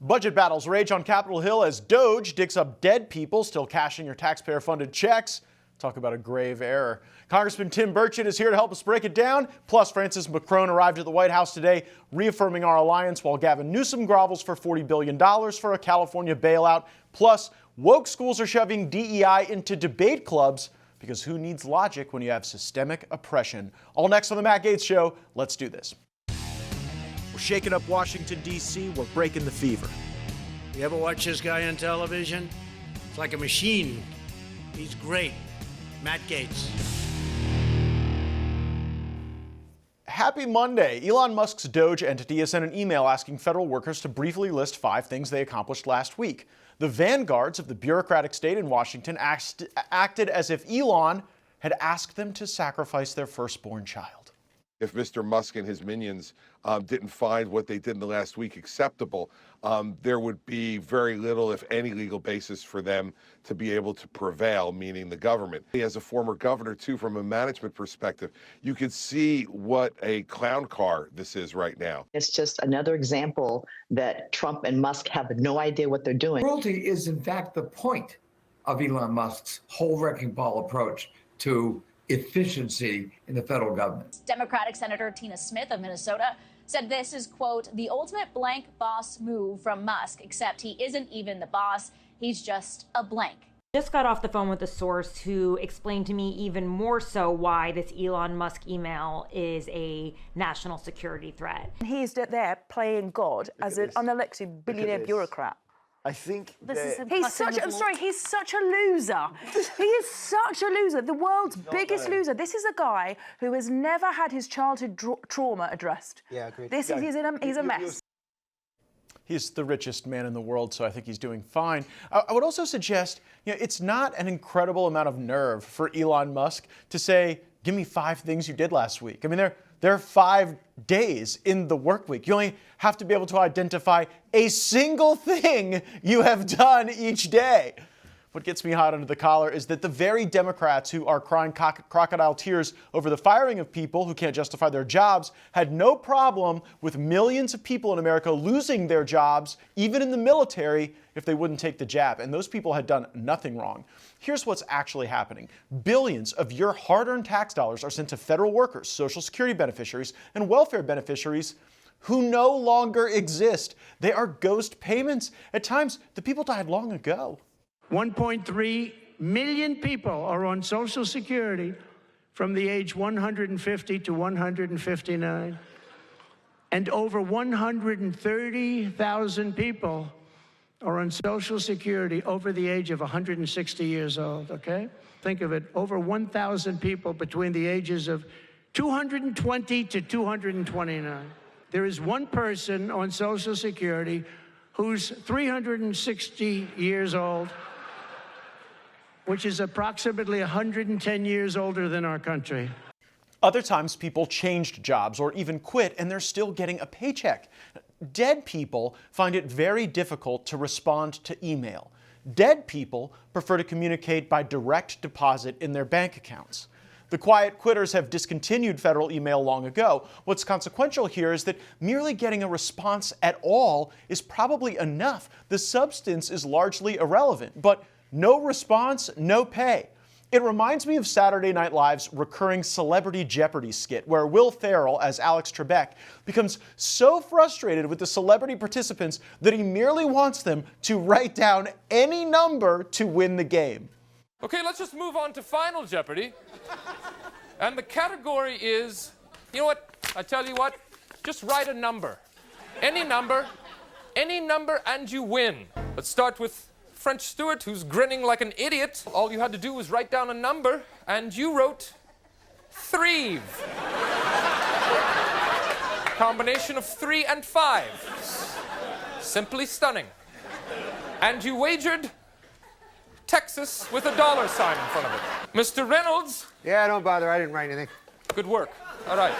Budget battles rage on Capitol Hill as DOGE digs up dead people still cashing your taxpayer-funded checks. Talk about a grave error. Congressman Tim Burchett is here to help us break it down. Plus, Francis Macron arrived at the White House today, reaffirming our alliance, while Gavin Newsom grovels for $40 billion for a California bailout. Plus, woke schools are shoving DEI into debate clubs, because who needs logic when you have systemic oppression? All next on the Matt Gaetz Show. Let's do this. We're shaking up Washington, D.C. We're breaking the fever. You ever watch this guy on television? It's like a machine. He's great. Matt Gaetz. Happy Monday. Elon Musk's DOGE entity has sent an email asking federal workers to briefly list 5 things they accomplished last week. The vanguards of the bureaucratic state in Washington acted as if Elon had asked them to sacrifice their firstborn child. If Mr. Musk and his minions didn't find what they did in the last week acceptable, there would be very little, if any, legal basis for them to be able to prevail, meaning the government. As a former governor, too, from a management perspective, you could see what a clown car this is right now. It's just another example that Trump and Musk have no idea what they're doing. Cruelty is, in fact, the point of Elon Musk's whole wrecking ball approach to efficiency in the federal government. Democratic Senator Tina Smith of Minnesota said this is, quote, the ultimate blank boss move from Musk, except he isn't even the boss. He's just a blank. Just got off the phone with a source who explained to me even more so why this Elon Musk email is a national security threat. He's there playing God as an unelected billionaire bureaucrat. I think he's such a loser. He is such a loser, the world's biggest loser. This is a guy who has never had his childhood trauma addressed. Yeah, agreed. He's a mess. He's the richest man in the world, so I think he's doing fine. I would also suggest, it's not an incredible amount of nerve for Elon Musk to say, give me 5 things you did last week. I mean, there are 5 days in the work week. You only have to be able to identify a single thing you have done each day. What gets me hot under the collar is that the very Democrats who are crying crocodile tears over the firing of people who can't justify their jobs had no problem with millions of people in America losing their jobs, even in the military, if they wouldn't take the jab. And those people had done nothing wrong. Here's what's actually happening. Billions of your hard-earned tax dollars are sent to federal workers, Social Security beneficiaries, and welfare beneficiaries who no longer exist. They are ghost payments. At times, the people died long ago. 1.3 million people are on Social Security from the age 150 to 159. And over 130,000 people are on Social Security over the age of 160 years old, okay? Think of it, over 1,000 people between the ages of 220 to 229. There is one person on Social Security who's 360 years old, which is approximately 110 years older than our country. Other times, people changed jobs or even quit, and they're still getting a paycheck. Dead people find it very difficult to respond to email. Dead people prefer to communicate by direct deposit in their bank accounts. The quiet quitters have discontinued federal email long ago. What's consequential here is that merely getting a response at all is probably enough. The substance is largely irrelevant, but no response, no pay. It reminds me of Saturday Night Live's recurring Celebrity Jeopardy skit, where Will Ferrell, as Alex Trebek, becomes so frustrated with the celebrity participants that he merely wants them to write down any number to win the game. Okay, let's just move on to Final Jeopardy. And the category is, you know what, I tell you what, just write a number. Any number, and you win. Let's start with French Stewart, who's grinning like an idiot. All you had to do was write down a number, and you wrote Threve. Combination of 3 and 5. Simply stunning. And you wagered Texas with a $ sign in front of it. Mr. Reynolds. Yeah, don't bother. I didn't write anything. Good work. All right.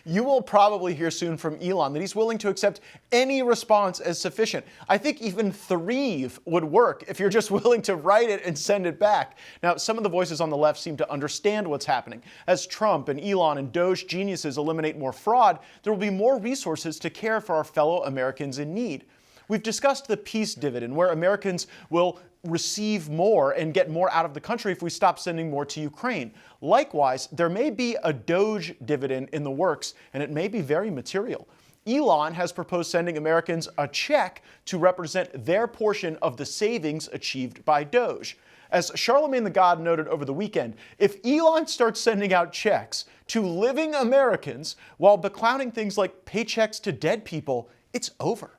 you will probably hear soon from Elon that he's willing to accept any response as sufficient. I think even Threeve would work if you're just willing to write it and send it back. Now, some of the voices on the left seem to understand what's happening. As Trump and Elon and DOGE geniuses eliminate more fraud, there will be more resources to care for our fellow Americans in need. We've discussed the peace dividend, where Americans will receive more and get more out of the country if we stop sending more to Ukraine. Likewise, there may be a DOGE dividend in the works, and it may be very material. Elon has proposed sending Americans a check to represent their portion of the savings achieved by DOGE. As Charlemagne the God noted over the weekend, if Elon starts sending out checks to living Americans while beclowning things like paychecks to dead people, it's over.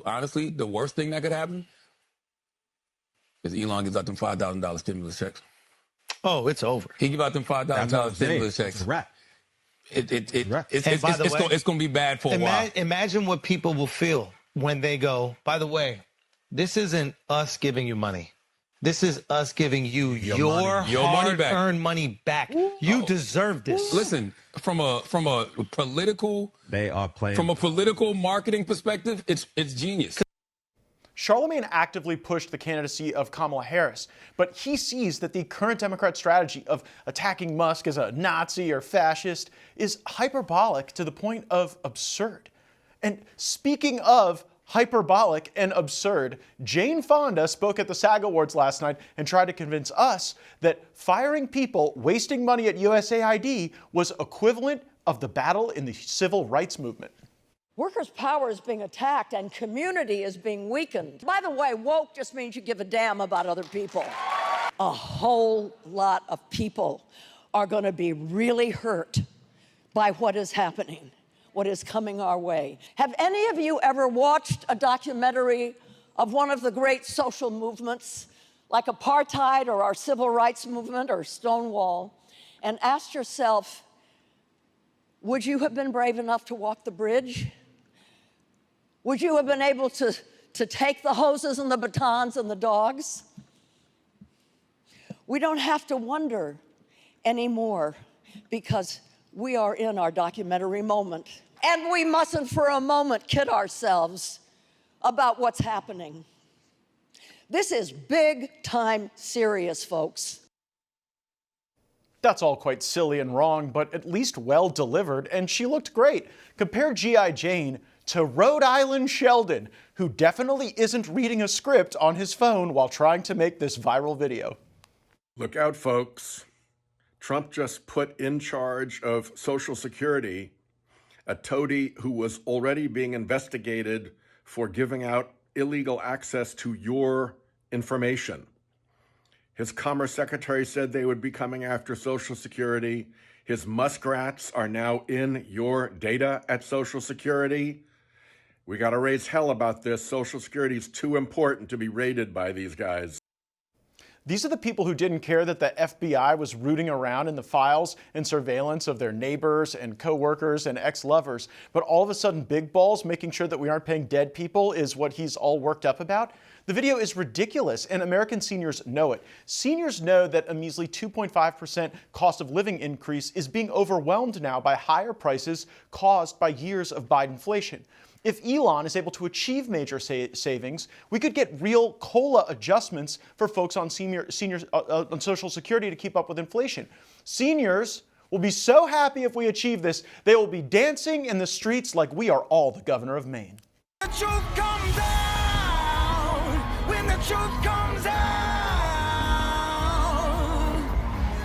Honestly, the worst thing that could happen is Elon gives out them $5,000 stimulus checks. Oh, it's over. He give out them $5,000 stimulus checks. It's a wrap. It's going to be bad for a while. Imagine what people will feel when they go, by the way, this isn't us giving you money. This is us giving you your hard-earned money back. You deserve this. Listen, from a political marketing perspective, it's genius. Charlemagne actively pushed the candidacy of Kamala Harris, but he sees that the current Democrat strategy of attacking Musk as a Nazi or fascist is hyperbolic to the point of absurd. And speaking of hyperbolic and absurd, Jane Fonda spoke at the SAG Awards last night and tried to convince us that firing people wasting money at USAID was equivalent of the battle in the civil rights movement. Workers' power is being attacked and community is being weakened. By the way, woke just means you give a damn about other people. A whole lot of people are going to be really hurt by what is happening, what is coming our way. Have any of you ever watched a documentary of one of the great social movements, like apartheid or our civil rights movement or Stonewall, and asked yourself, would you have been brave enough to walk the bridge? Would you have been able to take the hoses and the batons and the dogs? We don't have to wonder anymore because we are in our documentary moment. And we mustn't for a moment kid ourselves about what's happening. This is big time serious, folks. That's all quite silly and wrong, but at least well delivered, and she looked great. Compare G.I. Jane to Rhode Island Sheldon, who definitely isn't reading a script on his phone while trying to make this viral video. Look out, folks. Trump just put in charge of Social Security a toady who was already being investigated for giving out illegal access to your information. His Commerce Secretary said they would be coming after Social Security. His muskrats are now in your data at Social Security. We got to raise hell about this. Social Security is too important to be raided by these guys. These are the people who didn't care that the FBI was rooting around in the files and surveillance of their neighbors and coworkers and ex-lovers, but all of a sudden Big Balls making sure that we aren't paying dead people is what he's all worked up about. The video is ridiculous, and American seniors know it. Seniors know that a measly 2.5% cost of living increase is being overwhelmed now by higher prices caused by years of Bidenflation. If Elon is able to achieve major savings, we could get real COLA adjustments for folks on seniors on Social Security to keep up with inflation. Seniors will be so happy if we achieve this, they will be dancing in the streets like we are all the governor of Maine. The truth comes out when the truth comes out.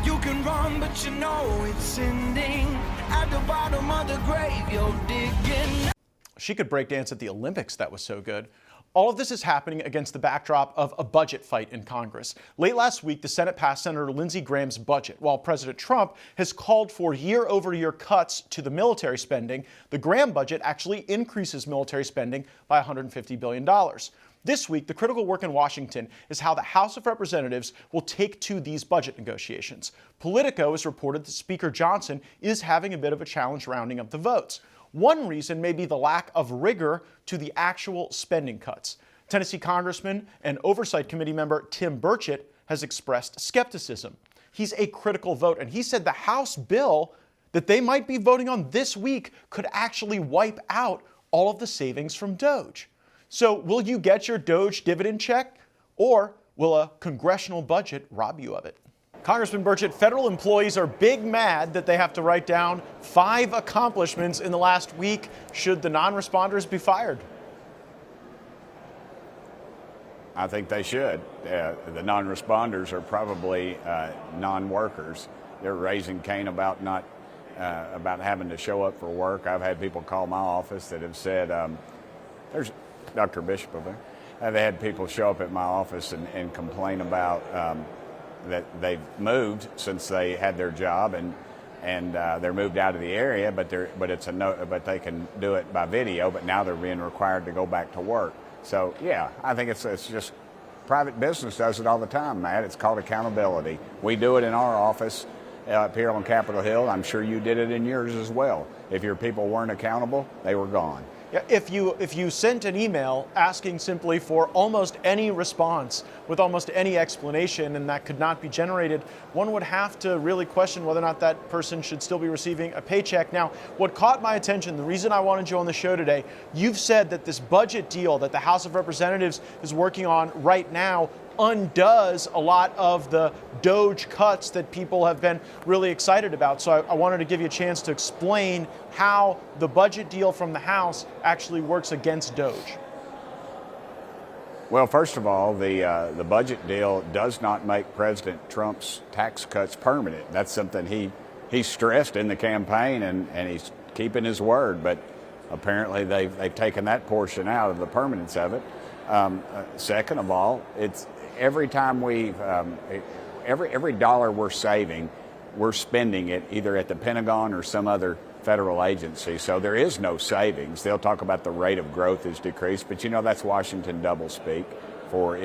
You can run, but you know it's ending at the bottom of the grave. You're digging. She could break dance at the Olympics, that was so good. All of this is happening against the backdrop of a budget fight in Congress. Late last week, the Senate passed Senator Lindsey Graham's budget. While President Trump has called for year-over-year cuts to the military spending, the Graham budget actually increases military spending by $150 billion. This week, the critical work in Washington is how the House of Representatives will take to these budget negotiations. Politico has reported that Speaker Johnson is having a bit of a challenge rounding up the votes. One reason may be the lack of rigor to the actual spending cuts. Tennessee Congressman and Oversight Committee member Tim Burchett has expressed skepticism. He's a critical vote, and he said the House bill that they might be voting on this week could actually wipe out all of the savings from DOGE. So will you get your DOGE dividend check, or will a congressional budget rob you of it? Congressman Burchett, federal employees are big mad that they have to write down 5 accomplishments in the last week. Should the non-responders be fired? I think they should. The non-responders are probably non-workers. They're raising Cain about about having to show up for work. I've had people call my office that have said, there's Dr. Bishop over there. I've had people show up at my office and complain about that they've moved since they had their job and they're moved out of the area, but they can do it by video. But now they're being required to go back to work. So yeah, I think it's just private business does it all the time, Matt. It's called accountability. We do it in our office up here on Capitol Hill. I'm sure you did it in yours as well. If your people weren't accountable, they were gone. Yeah, if you sent an email asking simply for almost any response with almost any explanation and that could not be generated, one would have to really question whether or not that person should still be receiving a paycheck. Now, what caught my attention, the reason I wanted you on the show today, you've said that this budget deal that the House of Representatives is working on right now undoes a lot of the DOGE cuts that people have been really excited about. So I wanted to give you a chance to explain how the budget deal from the House actually works against DOGE. Well, first of all, the budget deal does not make President Trump's tax cuts permanent. That's something he stressed in the campaign, and he's keeping his word. But apparently they've taken that portion out of the permanence of it. Second of all, it's every time every dollar we're saving, we're spending it either at the Pentagon or some other federal agency. So there is no savings. They'll talk about the rate of growth is decreased, but that's Washington doublespeak for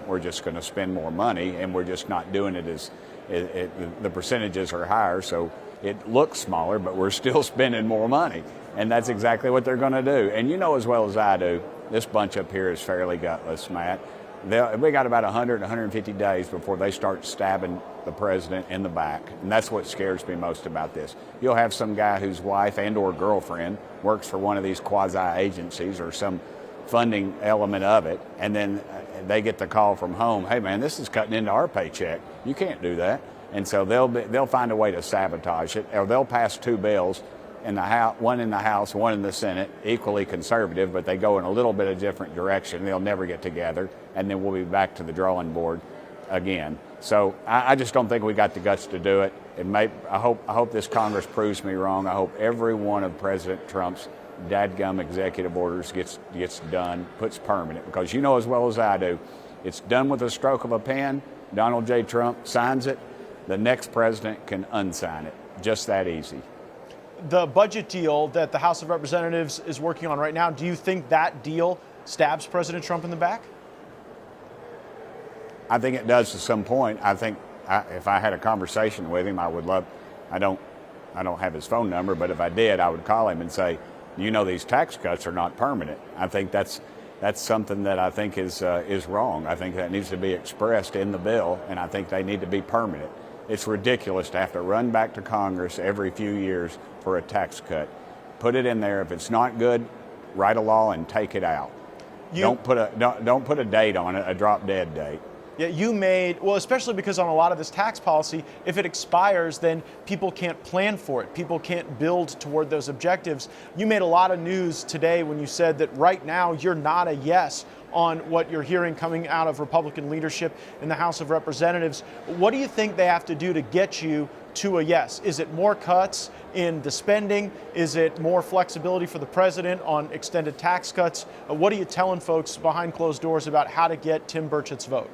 we're just going to spend more money, and we're just not doing it as the percentages are higher, so it looks smaller, but we're still spending more money. And that's exactly what they're going to do. And as well as I do, this bunch up here is fairly gutless, Matt. We got about 100, 150 days before they start stabbing the president in the back. And that's what scares me most about this. You'll have some guy whose wife and or girlfriend works for one of these quasi-agencies or some funding element of it, and then they get the call from home, hey man, this is cutting into our paycheck. You can't do that. And so they'll find a way to sabotage it, or they'll pass 2 bills in the House, one in the House, one in the Senate, equally conservative, but they go in a little bit of different direction. They'll never get together, and then we'll be back to the drawing board again. So I just don't think we got the guts to do it. I hope this Congress proves me wrong. I hope every one of President Trump's dadgum executive orders gets done, puts permanent, because as well as I do, it's done with a stroke of a pen. Donald J. Trump signs it. The next president can unsign it. Just that easy. The budget deal that the House of Representatives is working on right now, do you think that deal stabs President Trump in the back? I think it does to some point. I think if I had a conversation with him, I would love. I don't have his phone number, but if I did, I would call him and say, these tax cuts are not permanent. I think that's something that I think is wrong. I think that needs to be expressed in the bill, and I think they need to be permanent. It's ridiculous to have to run back to Congress every few years for a tax cut. Put it in there. If it's not good, write a law and take it out. Don't put a date on it, a drop dead date. Yeah, especially because on a lot of this tax policy, if it expires, then people can't plan for it. People can't build toward those objectives. You made a lot of news today when you said that right now you're not a yes on what you're hearing coming out of Republican leadership in the House of Representatives. What do you think they have to do to get you to a yes? Is it more cuts in the spending? Is it more flexibility for the president on extended tax cuts? What are you telling folks behind closed doors about how to get Tim Burchett's vote?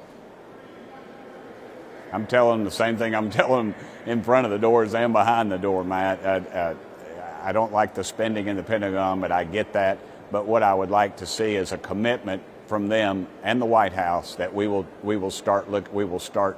I'm telling them the same thing I'm telling them in front of the doors and behind the door, Matt. I don't like the spending in the Pentagon, but I get that. But what I would like to see is a commitment from them and the White House that we will start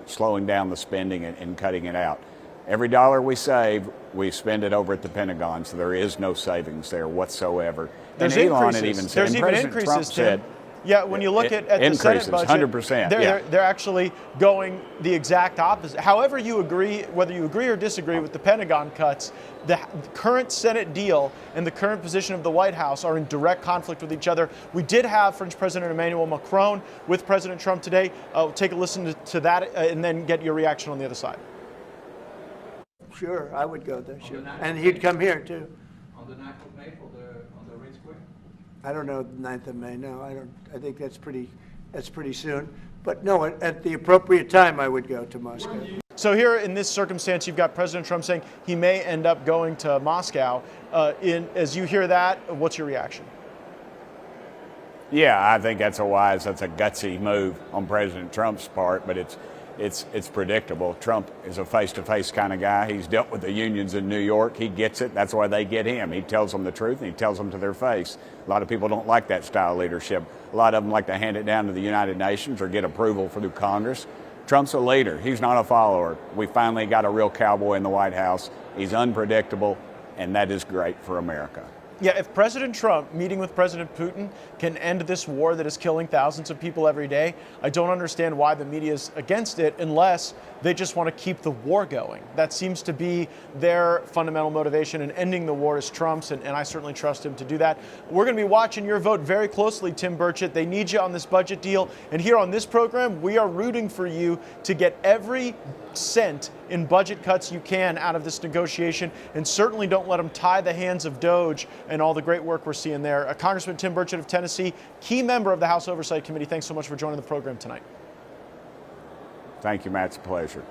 slowing down the spending and cutting it out. Every dollar we save, we spend it over at the Pentagon, so there is no savings there whatsoever. There's and Elon increases. had even said, There's even President increases, Trump said, Yeah, when you look at the increases, Senate budget, 100%. they're actually going the exact opposite. However you agree, whether you agree or disagree with the Pentagon cuts, the current Senate deal and the current position of the White House are in direct conflict with each other. We did have French President Emmanuel Macron with President Trump today. We'll take a listen to that and then get your reaction on the other side. Sure, I would go there, sure. And he'd come here, too. On the 9th of May on the Red Square? I don't know the 9th of May, no, I don't. I think that's pretty soon. But no, at the appropriate time, I would go to Moscow. So here in this circumstance, you've got President Trump saying he may end up going to Moscow. As you hear that, what's your reaction? Yeah, I think that's a gutsy move on President Trump's part, but it's predictable. Trump is a face-to-face kind of guy. He's dealt with the unions in New York. He gets it. That's why they get him. He tells them the truth, and he tells them to their face. A lot of people don't like that style of leadership. A lot of them like to hand it down to the United Nations or get approval through Congress. Trump's a leader. He's not a follower. We finally got a real cowboy in the White House. He's unpredictable, and that is great for America. Yeah, if President Trump meeting with President Putin can end this war that is killing thousands of people every day, I don't understand why the media is against it unless they just want to keep the war going. That seems to be their fundamental motivation, and ending the war is Trump's, and I certainly trust him to do that. We're going to be watching your vote very closely, Tim Burchett. They need you on this budget deal, and here on this program, we are rooting for you to get every cent in budget cuts you can out of this negotiation, and certainly don't let them tie the hands of DOGE and all the great work we're seeing there. Congressman Tim Burchett of Tennessee, key member of the House Oversight Committee, thanks so much for joining the program tonight. Thank you, Matt. It's a pleasure.